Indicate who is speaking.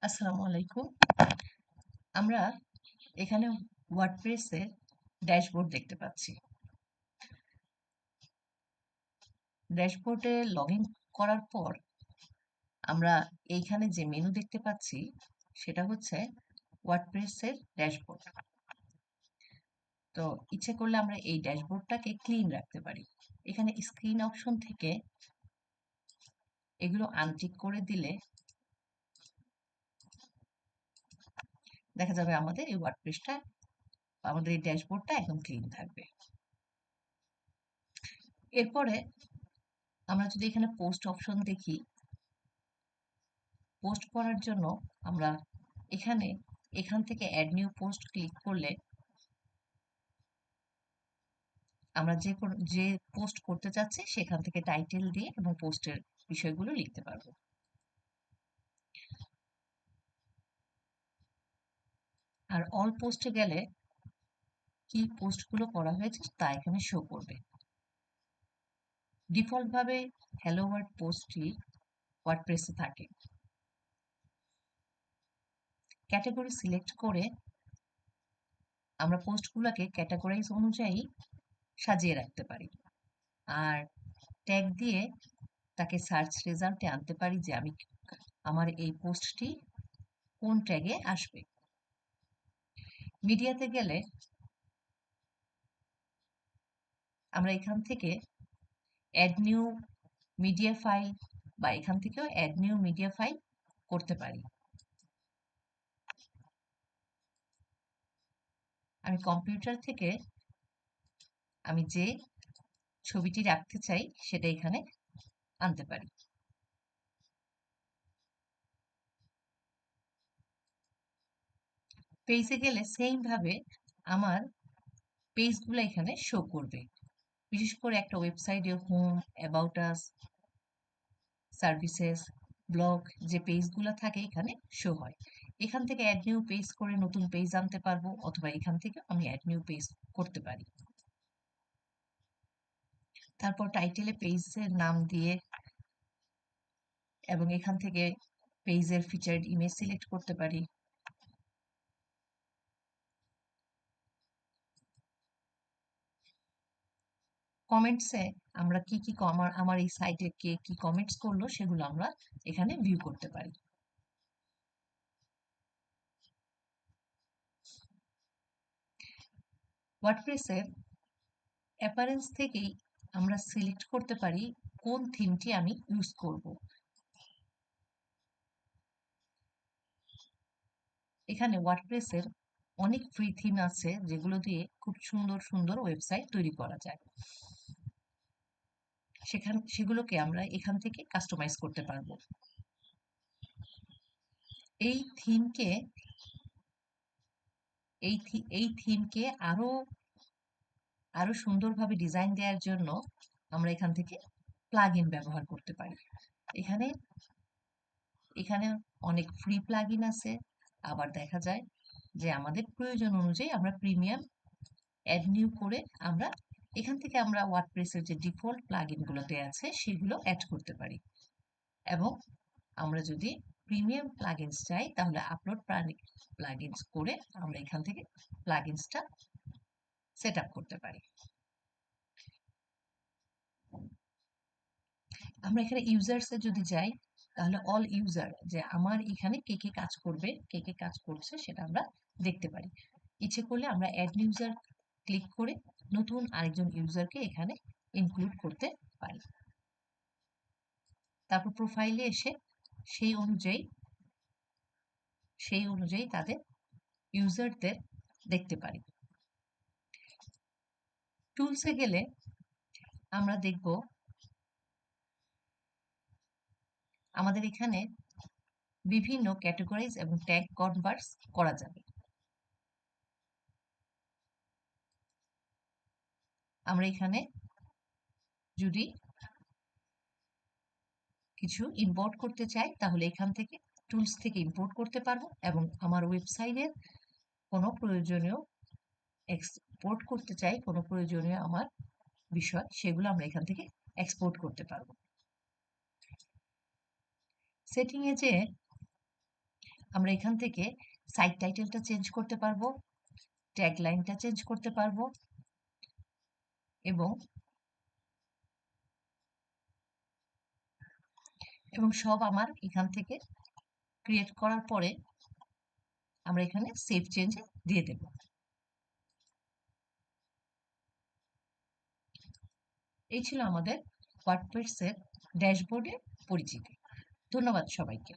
Speaker 1: আসসালামু আলাইকুম। আমরা এখানে ওয়ার্ডপ্রেসের ড্যাশবোর্ড দেখতে পাচ্ছি। ড্যাশবোর্ডে লগ ইন করার পর আমরা এইখানে যে মেনু দেখতে পাচ্ছি সেটা হচ্ছে ওয়ার্ডপ্রেসের ড্যাশবোর্ড। তো ইচ্ছে করলে আমরা এই ড্যাশবোর্ডটাকে ক্লিন রাখতে পারি। এখানে স্ক্রিন অপশন থেকে এগুলো আনটিক করে দিলে দেখা যাবে আমাদের এই ওয়ার্ডপ্রেসটা, আমাদের এই ড্যাশবোর্ডটা একদম ক্লিন থাকবে। এরপরে আমরা যদি এখানে পোস্ট অপশন দেখি, পোস্ট করার জন্য আমরা এখান থেকে অ্যাড নিউ পোস্ট ক্লিক করলে আমরা যে পোস্ট করতে চাচ্ছি সেখান থেকে টাইটেল দিয়ে এবং পোস্টের বিষয়গুলো লিখতে পারবো। আর অল পোস্টে গেলে কি পোস্টগুলো করা হয়েছে তা এখানে শো করবে। ডিফল্ট ভাবে হ্যালো ওয়ার্ল্ড পোস্টটি ওয়ার্ডপ্রেসে থাকে। ক্যাটাগরি সিলেক্ট করে আমরা পোস্টগুলোকে ক্যাটাগরাইজ অনুযায়ী সাজিয়ে রাখতে পারি। আর ট্যাগ দিয়ে তাকে সার্চ রেজাল্টে আনতে পারি যে আমার এই পোস্টটি কোন ট্যাগে আসবে। মিডিয়াতে গেলে আমরা এখান থেকে অ্যাড নিউ মিডিয়া ফাইল বা এখান থেকেও অ্যাড নিউ মিডিয়া ফাইল করতে পারি। আমি কম্পিউটার থেকে আমি যে ছবিটি রাখতে চাই সেটা এখানে আনতে পারি। পেজে গেলে সেম ভাবে আমার পেজগুলো এখানে শো করবে। বিশেষ করে একটা ওয়েবসাইটে home, about us, services, blog যে পেজগুলো থাকে এখানে শো হয়। এখান থেকে অ্যাড নিউ পেজ করে নতুন পেজ আনতে পারবো, অথবা এখান থেকে আমি অ্যাড নিউ পেজ করতে পারি। তারপর টাইটেলে পেজের নাম দিয়ে এবং এখান থেকে পেজের ফিচার্ড ইমেজ সিলেক্ট করতে পারি। কমেন্টসে আমরা কি কি আমার এই সাইটে কে কি কমেন্টস করলো সেগুলো আমরা এখানে ভিউ করতে পারি। ওয়ার্ডপ্রেসের অ্যাপারেন্স থেকেই আমরা সিলেক্ট করতে পারি কোন থিমটি আমি ইউজ করব। এখানে ওয়ার্ডপ্রেসের অনেক ফ্রি থিম আছে যেগুলো দিয়ে খুব সুন্দর সুন্দর ওয়েবসাইট তৈরি করা যায়। সেগুলোকে আমরা এখান থেকে কাস্টমাইজ করতে পারবো। এই থিমকে এই থিমকে আরো আরো সুন্দরভাবে ডিজাইন দেওয়ার জন্য আমরা এখান থেকে প্লাগইন ব্যবহার করতে পারি। এখানে এখানে অনেক ফ্রি প্লাগইন আছে, আবার দেখা যায় যে আমাদের প্রয়োজন অনুযায়ী আমরা প্রিমিয়াম অ্যাড নিউ করে আমরা এখান থেকে আমরা ওয়ার্ডপ্রেসের যে ডিফল্ট প্লাগইনগুলোতে আছে সেগুলো অ্যাড করতে পারি। এবং আমরা যদি প্রিমিয়াম প্লাগইনস চাই তাহলে আপলোড প্লাগইনস করে আমরা এখান থেকে প্লাগইনসটা সেট আপ করতে পারি। আমরা এখানে ইউজার্সে যদি যাই তাহলে অল ইউজার, যে আমার এখানে কে কে কাজ করবে, কে কে কাজ করছে সেটা আমরা দেখতে পারি। ইচ্ছে করলে আমরা অ্যাড ইউজার ক্লিক করে নতুন আরেকজন ইউজারকে এখানে ইনক্লুড করতে পারি। তারপর প্রোফাইলে এসে সেই অনুযায়ী তাদের ইউজারদের দেখতে পারি। টুলসে গেলে আমরা দেখব আমাদের এখানে বিভিন্ন ক্যাটাগরাইজ এবং ট্যাগ কনভার্স করা যাবে। আমরা এখানে যদি কিছু ইম্পোর্ট করতে চাই তাহলে এখান থেকে টুলস থেকে ইম্পোর্ট করতে পারবো, এবং আমার ওয়েবসাইটের কোনো প্রয়োজনীয় এক্সপোর্ট করতে চাই, কোনো প্রয়োজনীয় আমার বিষয়, সেগুলো আমরা এখান থেকে এক্সপোর্ট করতে পারবো। সেটিংয়ে যে আমরা এখান থেকে সাইট টাইটেলটা চেঞ্জ করতে পারবো, ট্যাগ লাইনটা চেঞ্জ করতে পারবো এবং সব আমার এখান থেকে ক্রিয়েট করার পরে আমরা এখানে সেভ চেঞ্জে দিয়ে দেব। এই ছিল আমাদের ওয়ার্ডপ্রেসের ড্যাশবোর্ডের পরিচিতি। ধন্যবাদ সবাইকে।